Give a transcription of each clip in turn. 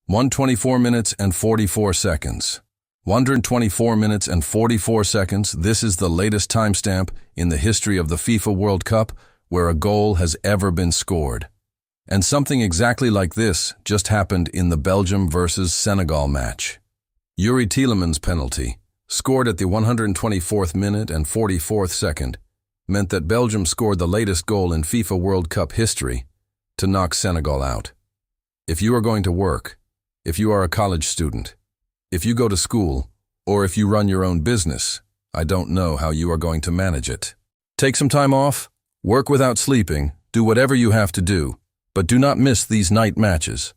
124 minutes and 44 seconds. 124 minutes and 44 seconds. This is the latest timestamp in the history of the FIFA World Cup where a goal has ever been scored. And something exactly like this just happened in the Belgium versus Senegal match. Youri Tielemans' penalty, scored at the 124th minute and 44th second, meant that Belgium scored the latest goal in FIFA World Cup history to knock Senegal out. If you are going to work, if you are a college student, if you go to school, or if you run your own business, I don't know how you are going to manage it. Take some time off, work without sleeping, do whatever you have to do, but do not miss these night matches.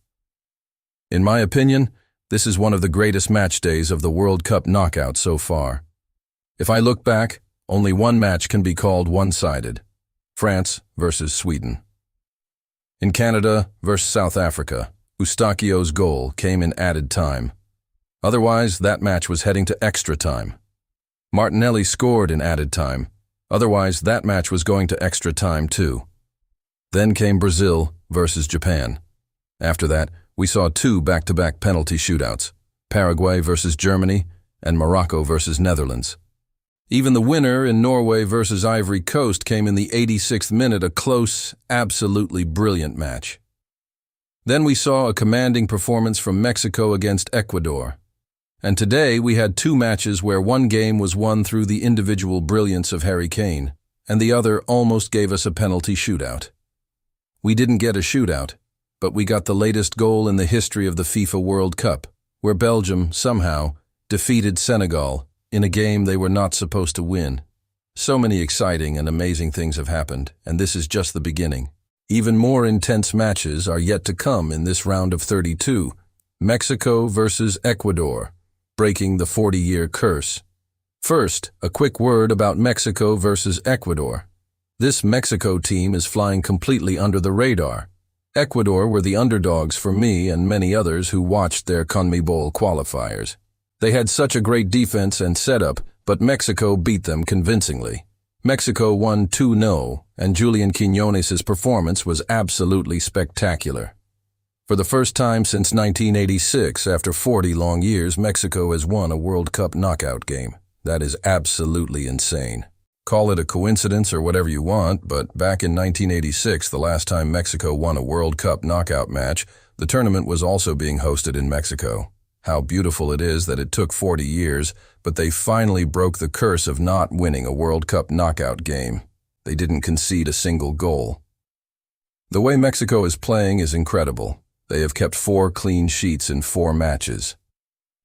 In my opinion, this is one of the greatest match days of the World Cup knockout so far. If I look back, only one match can be called one-sided: France versus Sweden. In Canada versus South Africa, Eustáquio's goal came in added time. Otherwise, that match was heading to extra time. Martinelli scored in added time. Otherwise, that match was going to extra time too. Then came Brazil versus Japan. After that, we saw two back-to-back penalty shootouts: Paraguay versus Germany and Morocco versus Netherlands. Even the winner in Norway versus Ivory Coast came in the 86th minute, a close, absolutely brilliant match. Then we saw a commanding performance from Mexico against Ecuador. And today we had two matches where one game was won through the individual brilliance of Harry Kane, and the other almost gave us a penalty shootout. We didn't get a shootout, but we got the latest goal in the history of the FIFA World Cup, where Belgium, somehow, defeated Senegal in a game they were not supposed to win. So many exciting and amazing things have happened, and this is just the beginning. Even more intense matches are yet to come in this round of 32. Mexico versus Ecuador, breaking the 40-year curse. First, a quick word about Mexico versus Ecuador. This Mexico team is flying completely under the radar. Ecuador were the underdogs for me and many others who watched their CONMEBOL qualifiers. They had such a great defense and setup, but Mexico beat them convincingly. Mexico won 2-0, and Julian Quiñones' performance was absolutely spectacular. For the first time since 1986, after 40 long years, Mexico has won a World Cup knockout game. That is absolutely insane. Call it a coincidence or whatever you want, but back in 1986, the last time Mexico won a World Cup knockout match, the tournament was also being hosted in Mexico. How beautiful it is that it took 40 years, but they finally broke the curse of not winning a World Cup knockout game. They didn't concede a single goal. The way Mexico is playing is incredible. They have kept 4 clean sheets in 4 matches.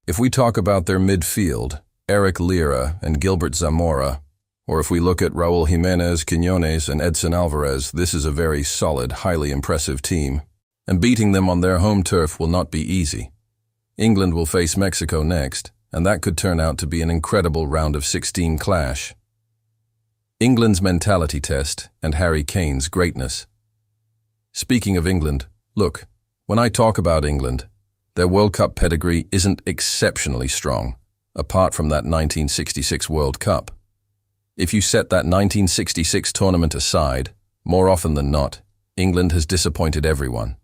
If we talk about their midfield, Eric Lira and Gilbert Zamora, or if we look at Raúl Jiménez, Quiñones, and Edson Alvarez, this is a very solid, highly impressive team. And beating them on their home turf will not be easy. England will face Mexico next, and that could turn out to be an incredible round of 16 clash. England's mentality test and Harry Kane's greatness. Speaking of England, look, when I talk about England, their World Cup pedigree isn't exceptionally strong, apart from that 1966 World Cup. If you set that 1966 tournament aside, more often than not, England has disappointed everyone.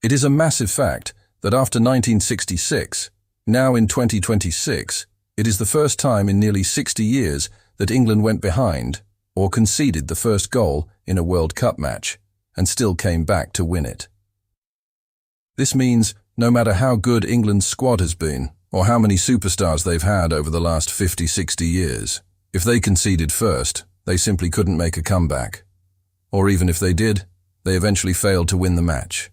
It is a massive fact that after 1966, now in 2026, it is the first time in nearly 60 years that England went behind or conceded the first goal in a World Cup match and still came back to win it. This means no matter how good England's squad has been or how many superstars they've had over the last 50-60 years, if they conceded first, they simply couldn't make a comeback. Or even if they did, they eventually failed to win the match.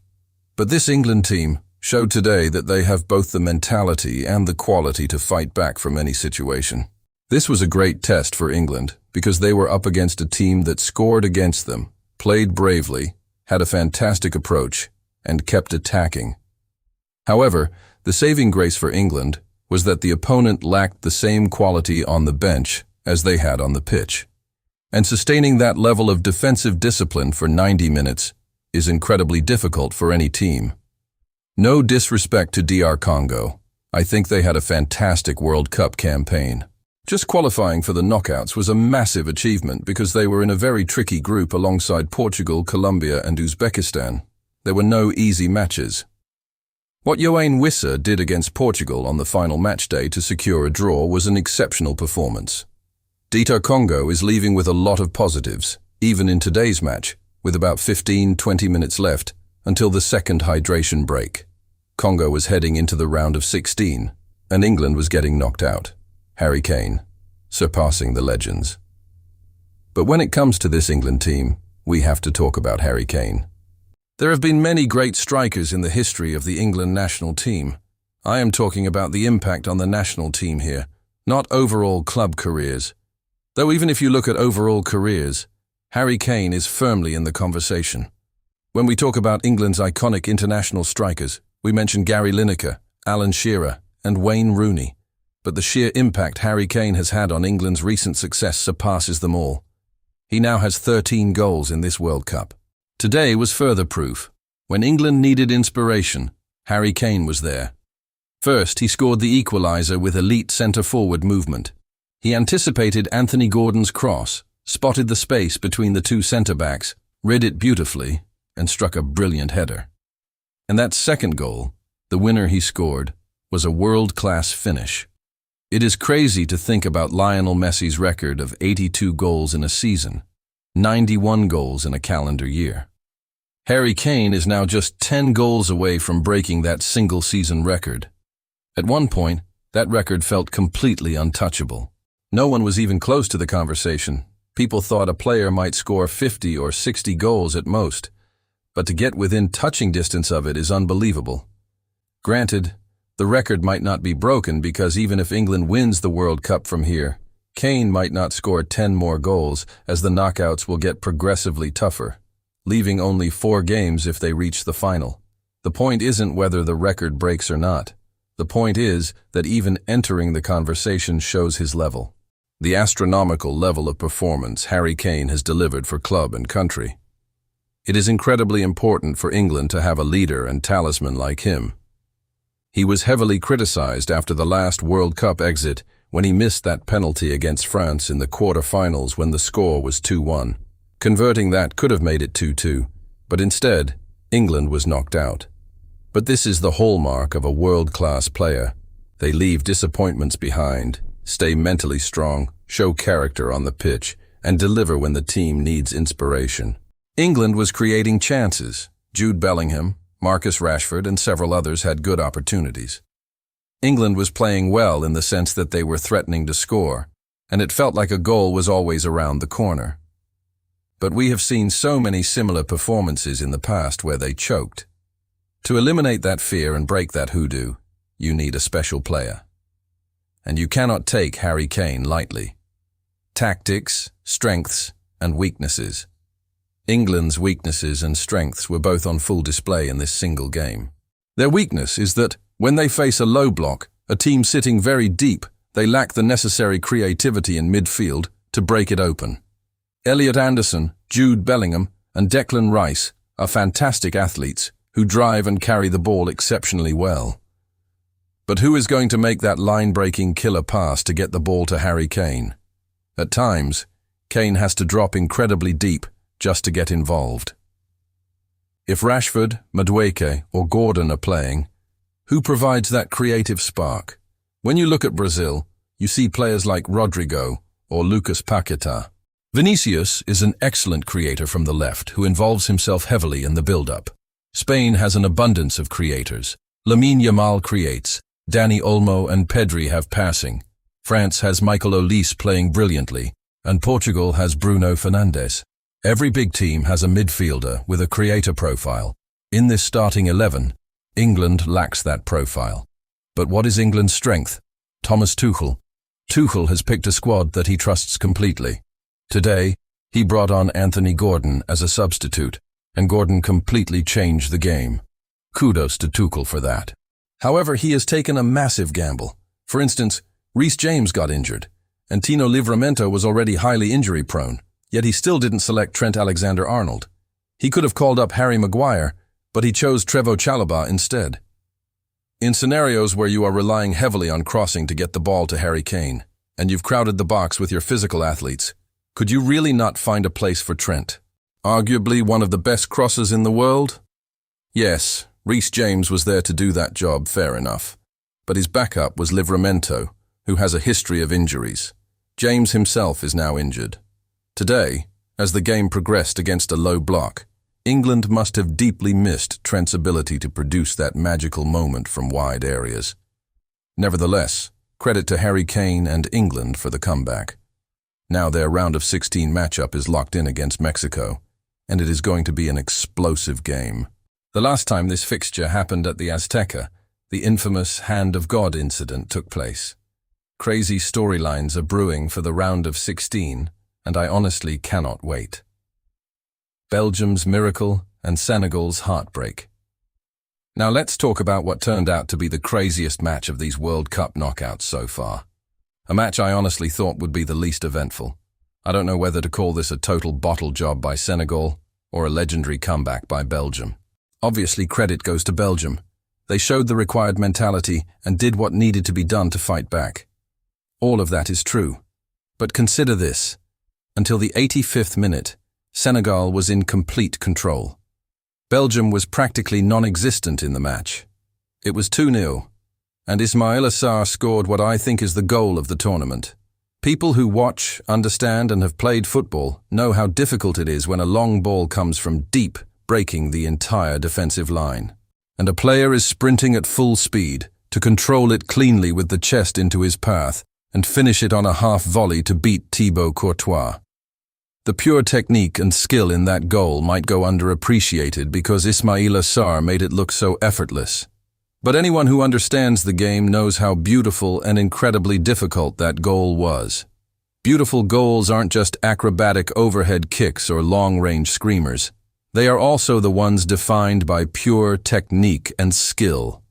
But this England team showed today that they have both the mentality and the quality to fight back from any situation. This was a great test for England because they were up against a team that scored against them, played bravely, had a fantastic approach, and kept attacking. However, the saving grace for England was that the opponent lacked the same quality on the bench as they had on the pitch. And sustaining that level of defensive discipline for 90 minutes is incredibly difficult for any team. No disrespect to DR Congo. I think they had a fantastic World Cup campaign. Just qualifying for the knockouts was a massive achievement because they were in a very tricky group alongside Portugal, Colombia, and Uzbekistan. There were no easy matches. What Yoane Wissa did against Portugal on the final match day to secure a draw was an exceptional performance. Dr Congo is leaving with a lot of positives, even in today's match, with about 15-20 minutes left until the second hydration break. Congo was heading into the round of 16, and England was getting knocked out. Harry Kane, surpassing the legends. But when it comes to this England team, we have to talk about Harry Kane. There have been many great strikers in the history of the England national team. I am talking about the impact on the national team here, not overall club careers. Though even if you look at overall careers, Harry Kane is firmly in the conversation. When we talk about England's iconic international strikers, we mention Gary Lineker, Alan Shearer, and Wayne Rooney. But the sheer impact Harry Kane has had on England's recent success surpasses them all. He now has 13 goals in this World Cup. Today was further proof. When England needed inspiration, Harry Kane was there. First, he scored the equaliser with elite centre-forward movement. He anticipated Anthony Gordon's cross, spotted the space between the two centre-backs, read it beautifully, and struck a brilliant header. And that second goal, the winner he scored, was a world-class finish. It is crazy to think about Lionel Messi's record of 82 goals in a season, 91 goals in a calendar year. Harry Kane is now just 10 goals away from breaking that single-season record. At one point, that record felt completely untouchable. No one was even close to the conversation. People thought a player might score 50 or 60 goals at most, but to get within touching distance of it is unbelievable. Granted, the record might not be broken because even if England wins the World Cup from here, Kane might not score 10 more goals as the knockouts will get progressively tougher, leaving only 4 games if they reach the final. The point isn't whether the record breaks or not. The point is that even entering the conversation shows his level. The astronomical level of performance Harry Kane has delivered for club and country. It is incredibly important for England to have a leader and talisman like him. He was heavily criticized after the last World Cup exit when he missed that penalty against France in the quarter-finals when the score was 2-1. Converting that could have made it 2-2, but instead, England was knocked out. But this is the hallmark of a world-class player. They leave disappointments behind, stay mentally strong, show character on the pitch, and deliver when the team needs inspiration. England was creating chances. Jude Bellingham, Marcus Rashford, and several others had good opportunities. England was playing well in the sense that they were threatening to score, and it felt like a goal was always around the corner. But we have seen so many similar performances in the past where they choked. To eliminate that fear and break that hoodoo, you need a special player. And you cannot take Harry Kane lightly. Tactics, strengths, and weaknesses. England's weaknesses and strengths were both on full display in this single game. Their weakness is that, when they face a low block, a team sitting very deep, they lack the necessary creativity in midfield to break it open. Elliot Anderson, Jude Bellingham, and Declan Rice are fantastic athletes who drive and carry the ball exceptionally well. But who is going to make that line-breaking killer pass to get the ball to Harry Kane? At times, Kane has to drop incredibly deep just to get involved. If Rashford, Madueke, or Gordon are playing, who provides that creative spark? When you look at Brazil, you see players like Rodrigo or Lucas Paquetá. Vinicius is an excellent creator from the left who involves himself heavily in the build-up. Spain has an abundance of creators. Lamine Yamal creates, Dani Olmo and Pedri have passing. France has Michael Olise playing brilliantly, and Portugal has Bruno Fernandes. Every big team has a midfielder with a creator profile. In this starting 11, England lacks that profile. But what is England's strength? Thomas Tuchel. Tuchel has picked a squad that he trusts completely. Today, he brought on Anthony Gordon as a substitute, and Gordon completely changed the game. Kudos to Tuchel for that. However, he has taken a massive gamble. For instance, Reece James got injured, and Tino Livramento was already highly injury-prone, yet he still didn't select Trent Alexander-Arnold. He could have called up Harry Maguire, but he chose Trevoh Chalobah instead. In scenarios where you are relying heavily on crossing to get the ball to Harry Kane, and you've crowded the box with your physical athletes, could you really not find a place for Trent? Arguably one of the best crossers in the world? Yes, Reece James was there to do that job, fair enough. But his backup was Livramento, who has a history of injuries. James himself is now injured. Today, as the game progressed against a low block, England must have deeply missed Trent's ability to produce that magical moment from wide areas. Nevertheless, credit to Harry Kane and England for the comeback. Now their round of 16 matchup is locked in against Mexico, and it is going to be an explosive game. The last time this fixture happened at the Azteca, the infamous Hand of God incident took place. Crazy storylines are brewing for the round of 16, and I honestly cannot wait. Belgium's miracle and Senegal's heartbreak. Now let's talk about what turned out to be the craziest match of these World Cup knockouts so far. A match I honestly thought would be the least eventful. I don't know whether to call this a total bottle job by Senegal or a legendary comeback by Belgium. Obviously, credit goes to Belgium. They showed the required mentality and did what needed to be done to fight back. All of that is true. But consider this. Until the 85th minute, Senegal was in complete control. Belgium was practically non-existent in the match. It was 2-0, and Ismaïla Sarr scored what I think is the goal of the tournament. People who watch, understand, and have played football know how difficult it is when a long ball comes from deep, breaking the entire defensive line. And a player is sprinting at full speed to control it cleanly with the chest into his path and finish it on a half volley to beat Thibaut Courtois. The pure technique and skill in that goal might go underappreciated because Ismaïla Sarr made it look so effortless. But anyone who understands the game knows how beautiful and incredibly difficult that goal was. Beautiful goals aren't just acrobatic overhead kicks or long-range screamers. They are also the ones defined by pure technique and skill.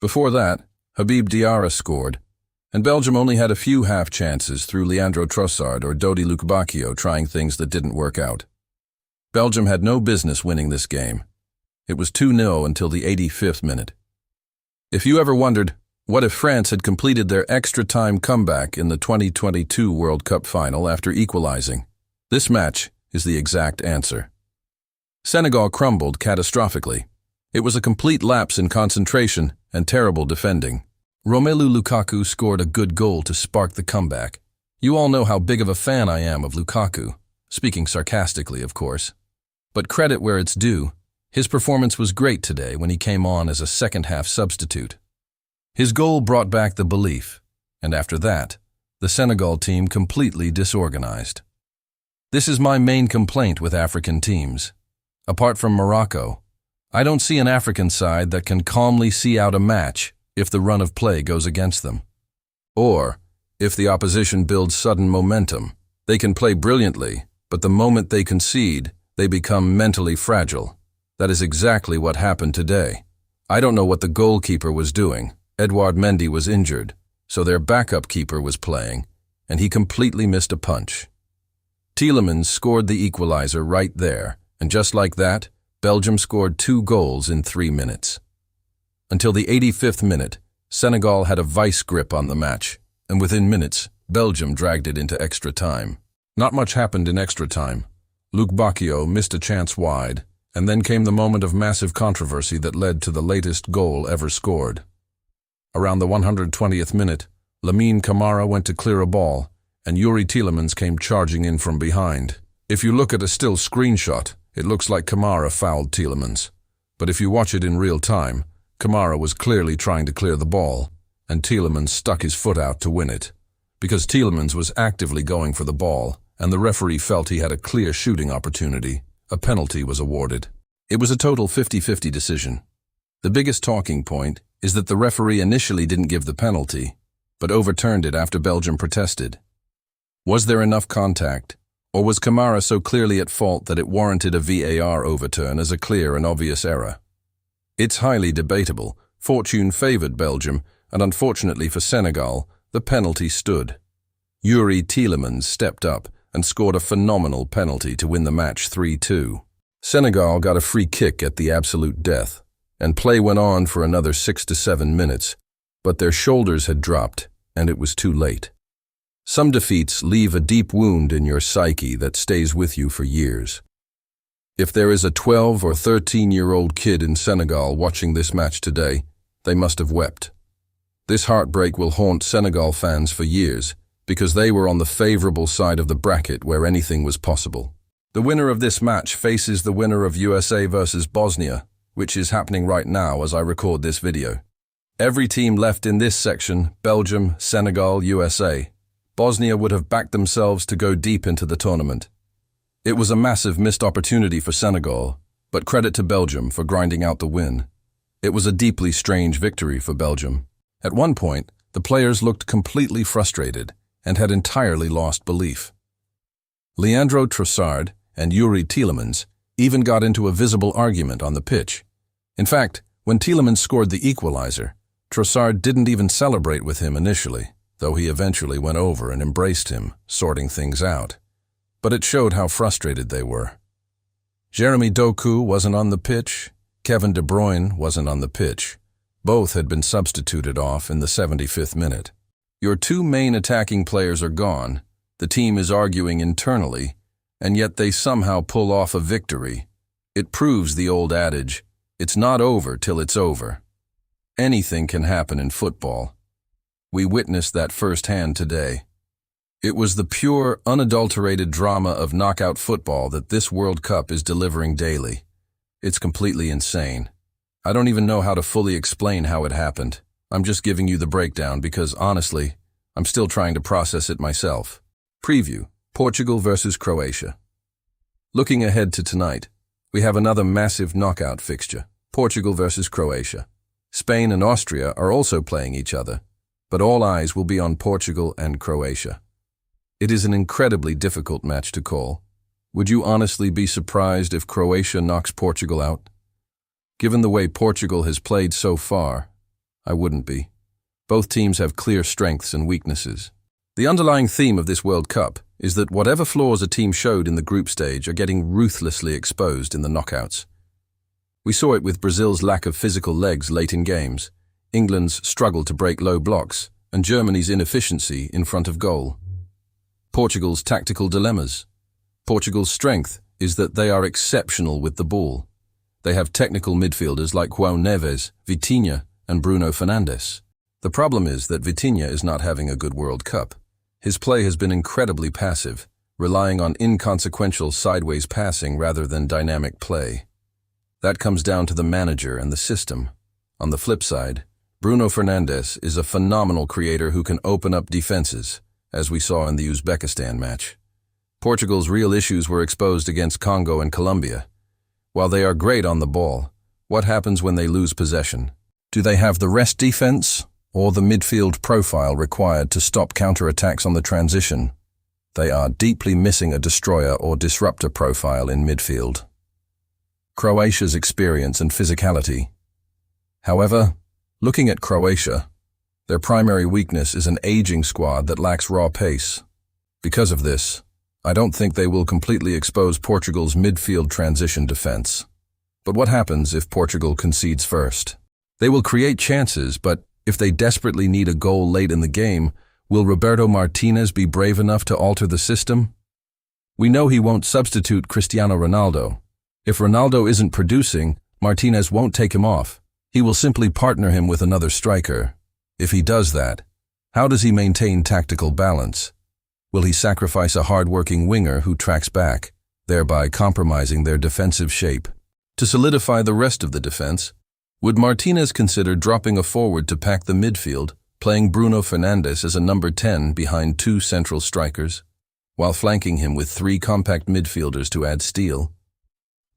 Before that, Habib Diarra scored, and Belgium only had a few half chances through Leandro Trossard or Dodi Lukebakio trying things that didn't work out. Belgium had no business winning this game. It was 2-0 until the 85th minute. If you ever wondered, what if France had completed their extra-time comeback in the 2022 World Cup final after equalizing? This match is the exact answer. Senegal crumbled catastrophically. It was a complete lapse in concentration and terrible defending. Romelu Lukaku scored a good goal to spark the comeback. You all know how big of a fan I am of Lukaku, speaking sarcastically, of course. But credit where it's due, his performance was great today when he came on as a second-half substitute. His goal brought back the belief, and after that, the Senegal team completely disorganized. This is my main complaint with African teams. Apart from Morocco, I don't see an African side that can calmly see out a match if the run of play goes against them. Or, if the opposition builds sudden momentum, they can play brilliantly, but the moment they concede, they become mentally fragile. That is exactly what happened today. I don't know what the goalkeeper was doing. Edouard Mendy was injured, so their backup keeper was playing, and he completely missed a punch. Tielemans scored the equalizer right there, and just like that, Belgium scored 2 goals in 3 minutes. Until the 85th minute, Senegal had a vice grip on the match, and within minutes, Belgium dragged it into extra time. Not much happened in extra time. Lukebakio missed a chance wide, and then came the moment of massive controversy that led to the latest goal ever scored. Around the 120th minute, Lamine Camara went to clear a ball, and Youri Tielemans came charging in from behind. If you look at a still screenshot, it looks like Camara fouled Tielemans. But if you watch it in real time, Camara was clearly trying to clear the ball, and Tielemans stuck his foot out to win it. Because Tielemans was actively going for the ball, and the referee felt he had a clear shooting opportunity, a penalty was awarded. It was a total 50-50 decision. The biggest talking point is that the referee initially didn't give the penalty, but overturned it after Belgium protested. Was there enough contact, or was Camara so clearly at fault that it warranted a VAR overturn as a clear and obvious error? It's highly debatable. Fortune favored Belgium, and unfortunately for Senegal, the penalty stood. Youri Tielemans stepped up and scored a phenomenal penalty to win the match 3-2. Senegal got a free kick at the absolute death, and play went on for another 6 to 7 minutes, but their shoulders had dropped, and it was too late. Some defeats leave a deep wound in your psyche that stays with you for years. If there is a 12 or 13-year-old kid in Senegal watching this match today, they must have wept. This heartbreak will haunt Senegal fans for years because they were on the favorable side of the bracket where anything was possible. The winner of this match faces the winner of USA versus Bosnia, which is happening right now as I record this video. Every team left in this section, Belgium, Senegal, USA, Bosnia would have backed themselves to go deep into the tournament. It was a massive missed opportunity for Senegal, but credit to Belgium for grinding out the win. It was a deeply strange victory for Belgium. At one point, the players looked completely frustrated and had entirely lost belief. Leandro Trossard and Youri Tielemans even got into a visible argument on the pitch. In fact, when Tielemans scored the equalizer, Trossard didn't even celebrate with him initially, though he eventually went over and embraced him, sorting things out. But it showed how frustrated they were. Jeremy Doku wasn't on the pitch. Kevin De Bruyne wasn't on the pitch. Both had been substituted off in the 75th minute. Your two main attacking players are gone, the team is arguing internally, and yet they somehow pull off a victory. It proves the old adage, it's not over till it's over. Anything can happen in football. We witnessed that firsthand today. It was the pure, unadulterated drama of knockout football that this World Cup is delivering daily. It's completely insane. I don't even know how to fully explain how it happened. I'm just giving you the breakdown because, honestly, I'm still trying to process it myself. Preview: Portugal versus Croatia. Looking ahead to tonight, we have another massive knockout fixture, Portugal versus Croatia. Spain and Austria are also playing each other, but all eyes will be on Portugal and Croatia. It is an incredibly difficult match to call. Would you honestly be surprised if Croatia knocks Portugal out? Given the way Portugal has played so far, I wouldn't be. Both teams have clear strengths and weaknesses. The underlying theme of this World Cup is that whatever flaws a team showed in the group stage are getting ruthlessly exposed in the knockouts. We saw it with Brazil's lack of physical legs late in games, England's struggle to break low blocks, and Germany's inefficiency in front of goal. Portugal's tactical dilemmas. Portugal's strength is that they are exceptional with the ball. They have technical midfielders like João Neves, Vitinha, and Bruno Fernandes. The problem is that Vitinha is not having a good World Cup. His play has been incredibly passive, relying on inconsequential sideways passing rather than dynamic play. That comes down to the manager and the system. On the flip side, Bruno Fernandes is a phenomenal creator who can open up defenses, as we saw in the Uzbekistan match. Portugal's real issues were exposed against Congo and Colombia. While they are great on the ball, what happens when they lose possession? Do they have the rest defense or the midfield profile required to stop counterattacks on the transition? They are deeply missing a destroyer or disruptor profile in midfield. Croatia's experience and physicality. However, looking at Croatia, their primary weakness is an aging squad that lacks raw pace. Because of this, I don't think they will completely expose Portugal's midfield transition defense. But what happens if Portugal concedes first? They will create chances, but if they desperately need a goal late in the game, will Roberto Martínez be brave enough to alter the system? We know he won't substitute Cristiano Ronaldo. If Ronaldo isn't producing, Martínez won't take him off. He will simply partner him with another striker. If he does that, how does he maintain tactical balance? Will he sacrifice a hard-working winger who tracks back, thereby compromising their defensive shape? To solidify the rest of the defense, would Martínez consider dropping a forward to pack the midfield, playing Bruno Fernandes as a number 10 behind two central strikers, while flanking him with three compact midfielders to add steel?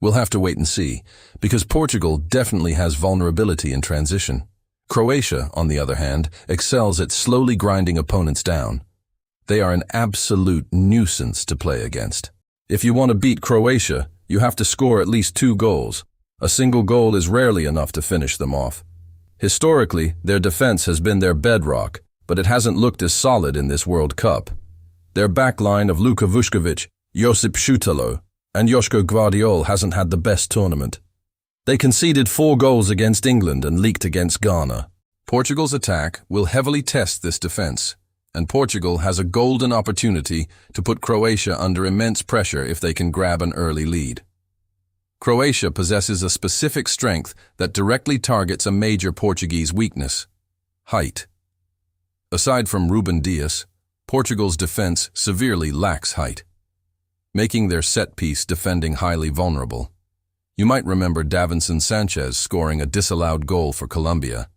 We'll have to wait and see, because Portugal definitely has vulnerability in transition. Croatia, on the other hand, excels at slowly grinding opponents down. They are an absolute nuisance to play against. If you want to beat Croatia, you have to score at least 2 goals. A single goal is rarely enough to finish them off. Historically, their defense has been their bedrock, but it hasn't looked as solid in this World Cup. Their backline of Luka Vuskovic, Josip Šutalo, and Joško Gvardiol hasn't had the best tournament. They conceded 4 goals against England and leaked against Ghana. Portugal's attack will heavily test this defense, and Portugal has a golden opportunity to put Croatia under immense pressure if they can grab an early lead. Croatia possesses a specific strength that directly targets a major Portuguese weakness: height. Aside from Ruben Dias, Portugal's defense severely lacks height, making their set-piece defending highly vulnerable. You might remember Davinson Sanchez scoring a disallowed goal for Colombia,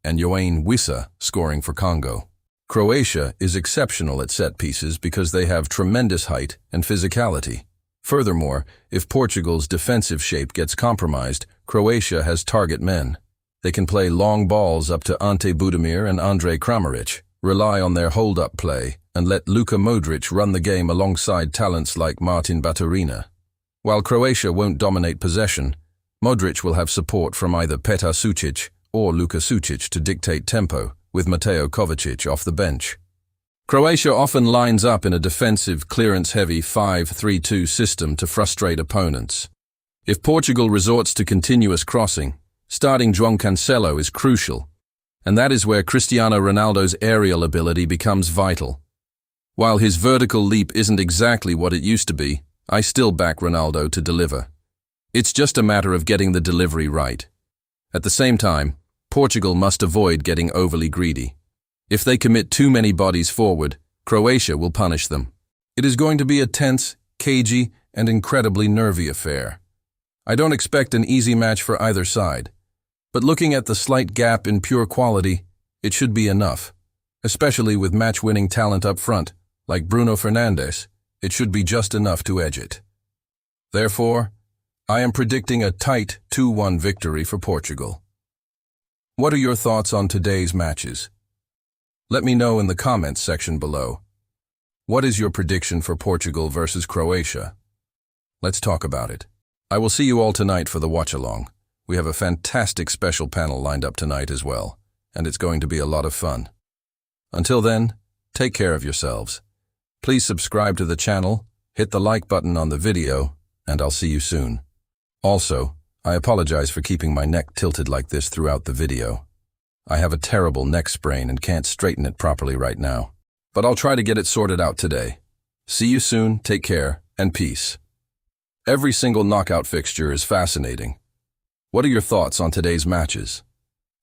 and Yoane Wissa scoring for Congo. Croatia is exceptional at set-pieces because they have tremendous height and physicality. Furthermore, if Portugal's defensive shape gets compromised, Croatia has target men. They can play long balls up to Ante Budimir and Andre Kramaric, rely on their hold-up play, and let Luka Modrić run the game alongside talents like Martin Baturina. While Croatia won't dominate possession, Modrić will have support from either Petar Sučić or Luka Sučić to dictate tempo, with Mateo Kovacic off the bench. Croatia often lines up in a defensive, clearance-heavy 5-3-2 system to frustrate opponents. If Portugal resorts to continuous crossing, starting João Cancelo is crucial, and that is where Cristiano Ronaldo's aerial ability becomes vital. While his vertical leap isn't exactly what it used to be, I still back Ronaldo to deliver. It's just a matter of getting the delivery right. At the same time, Portugal must avoid getting overly greedy. If they commit too many bodies forward, Croatia will punish them. It is going to be a tense, cagey, and incredibly nervy affair. I don't expect an easy match for either side, but looking at the slight gap in pure quality, it should be enough. Especially with match-winning talent up front, like Bruno Fernandes, it should be just enough to edge it. Therefore, I am predicting a tight 2-1 victory for Portugal. What are your thoughts on today's matches? Let me know in the comments section below. What is your prediction for Portugal versus Croatia? Let's talk about it. I will see you all tonight for the watch-along. We have a fantastic special panel lined up tonight as well, and it's going to be a lot of fun. Until then, take care of yourselves. Please subscribe to the channel, hit the like button on the video, and I'll see you soon. Also, I apologize for keeping my neck tilted like this throughout the video. I have a terrible neck sprain and can't straighten it properly right now. But I'll try to get it sorted out today. See you soon, take care, and peace. Every single knockout fixture is fascinating. What are your thoughts on today's matches?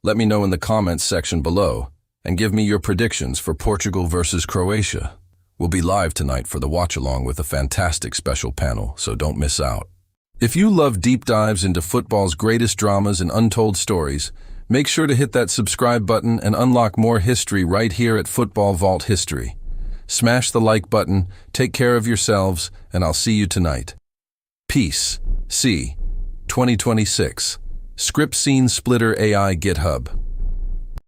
Let me know in the comments section below, and give me your predictions for Portugal versus Croatia. We'll be live tonight for the watch-along with a fantastic special panel, so don't miss out. If you love deep dives into football's greatest dramas and untold stories, make sure to hit that subscribe button and unlock more history right here at Football Vault History. Smash the like button, take care of yourselves, and I'll see you tonight. Peace. C. 2026. Script Scene Splitter AI GitHub.